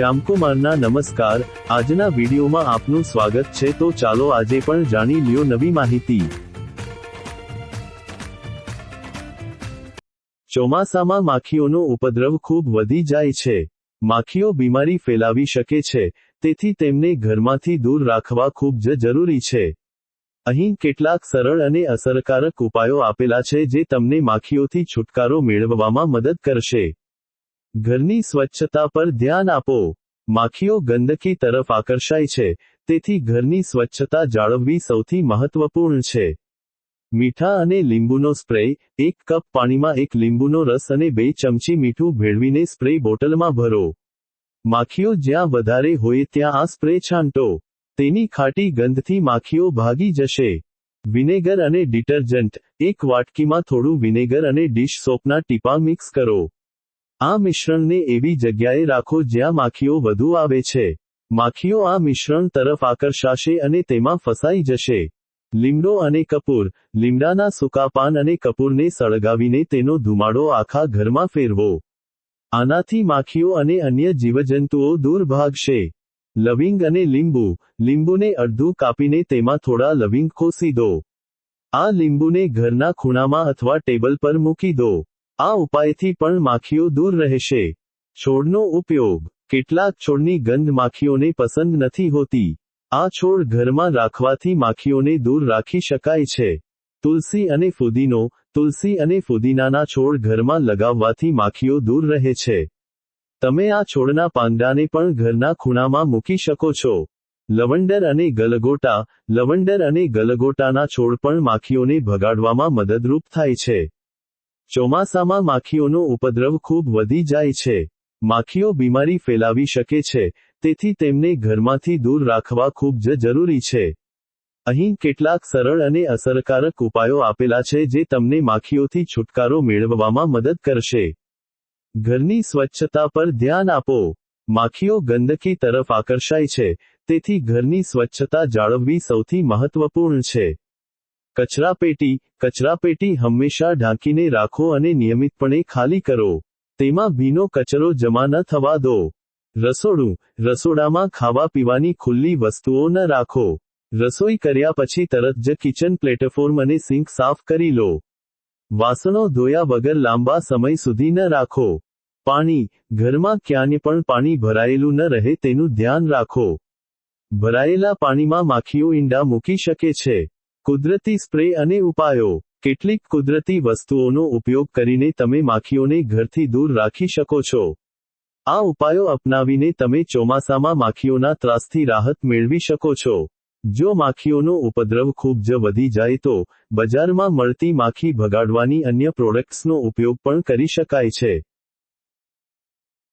શ્યામકુમારના નમસ્કાર। આજના વિડીયોમાં આપનું સ્વાગત છે। તો ચાલો આજે પણ જાણી લ્યો નવી માહિતી। ચોમાસામાં માખીઓનો ઉપદ્રવ ખૂબ વધી જાય છે। માખીઓ બીમારી ફેલાવી શકે છે, તેથી તેમને ઘરમાંથી દૂર રાખવા ખૂબ જ જરૂરી છે। અહીં કેટલાક સરળ અને અસરકારક ઉપાયો આપેલા છે જે તમને માખીઓથી છુટકારો મેળવવામાં મદદ કરશે। ઘરની સ્વચ્છતા પર ધ્યાન આપો। માખીઓ ગંદકી તરફ આકર્ષાય છે, તેથી ઘરની સ્વચ્છતા જાળવવી સૌથી મહત્વપૂર્ણ છે। મીઠા અને લીંબુનો સ્પ્રે। 1 કપ પાણીમાં 1 લીંબુનો રસ અને 2 ચમચી મીઠું ભેળવીને સ્પ્રે બોટલમાં ભરો। માખીઓ જ્યાં વધારે હોય ત્યાં આ સ્પ્રે છાંટો। તેની ખાટી ગંધથી માખીઓ ભાગી જશે। વિનેગર અને ડિટર્જન્ટ। 1 વાટકીમાં થોડું વિનેગર અને ડિશ સોપના ટીપાં મિક્સ કરો। આ મિશ્રણને એવી જગ્યાએ રાખો જ્યાં માખીઓ વધુ આવે છે। માખીઓ આ મિશ્રણ તરફ આકર્ષાશે અને તેમાં ફસાઈ જશે। લીમડો અને કપૂર। લીમડાના સૂકા પાન અને કપૂરને સળગાવીને તેનો ધુમાડો આખા ઘરમાં ફેરવો। આનાથી માખીઓ અને અન્ય જીવજંતુઓ દૂર ભાગશે। લવિંગ અને લીંબુ। લીંબુને અડધું કાપીને તેમાં થોડા લવિંગ ખોસી દો। આ લીંબુને ઘરના ખૂણામાં અથવા ટેબલ પર મૂકી દો। આ ઉપાયથી પણ માખીઓ દૂર રહેશે। છોડનો ઉપયોગ। કેટલાક છોડની ગંધ માખીઓને પસંદ નથી હોતી। આ છોડ ઘરમાં રાખવાથી માખીઓને દૂર રાખી શકાય છે। તુલસી અને ફુદીનો। તુલસી અને ફુદીનાના છોડ ઘરમાં લગાવવાથી માખીઓ દૂર રહે છે। તમે આ છોડના પાંદડાને પણ ઘરના ખૂણામાં મૂકી શકો છો। લવંડર અને ગલગોટા। લવંડર અને ગલગોટાના છોડ પણ માખીઓને ભગાડવામાં મદદરૂપ થાય છે। ચોમાસામાં માખીઓનો ઉપદ્રવ ખૂબ વધી જાય છે। માખીઓ બીમારી ફેલાવી શકે છે, તેથી તેમને ઘરમાંથી દૂર રાખવા ખૂબ જ જરૂરી છે। અહીં કેટલાક સરળ અને અસરકારક ઉપાયો આપેલા છે જે તમને માખીઓથી છુટકારો મેળવવામાં મદદ કરશે। ઘરની સ્વચ્છતા પર ધ્યાન આપો। માખીઓ ગંદકી તરફ આકર્ષાય છે, તેથી ઘરની સ્વચ્છતા જાળવવી સૌથી મહત્વપૂર્ણ છે। કચરાપેટી। કચરાપેટી હંમેશા ઢાંકીને રાખો અને નિયમિતપણે ખાલી કરો। તેમાં ભીનો કચરો જમા ન થવા દો। રસોડું। રસોડામાં ખાવા પીવાની ખુલ્લી વસ્તુઓ ન રાખો। રસોઈ કર્યા પછી તરત જ કિચન પ્લેટફોર્મ અને સિંક સાફ કરી લો। વાસણો ધોયા વગર લાંબા સમય સુધી ન રાખો। પાણી। ઘરમાં ક્યાંય પણ પાણી ભરાયેલું ન રહે તેનું ધ્યાન રાખો। ભરાયેલા પાણીમાં માખીઓ ઈંડા મૂકી શકે છે। કુદરતી સ્પ્રે અને ઉપાયો। કેટલીક કુદરતી વસ્તુઓનો ઉપયોગ કરીને તમે માખીઓને ઘરથી દૂર રાખી શકો છો। આ ઉપાયો અપનાવીને તમે ચોમાસામાં માખીઓના ત્રાસથી રાહત મેળવી શકો છો। જો માખીઓનો ઉપદ્રવ ખૂબ જ વધી જાય તો બજારમાં મળતી માખી ભગાડવાની અન્ય પ્રોડક્ટ્સનો ઉપયોગ પણ કરી શકાય છે।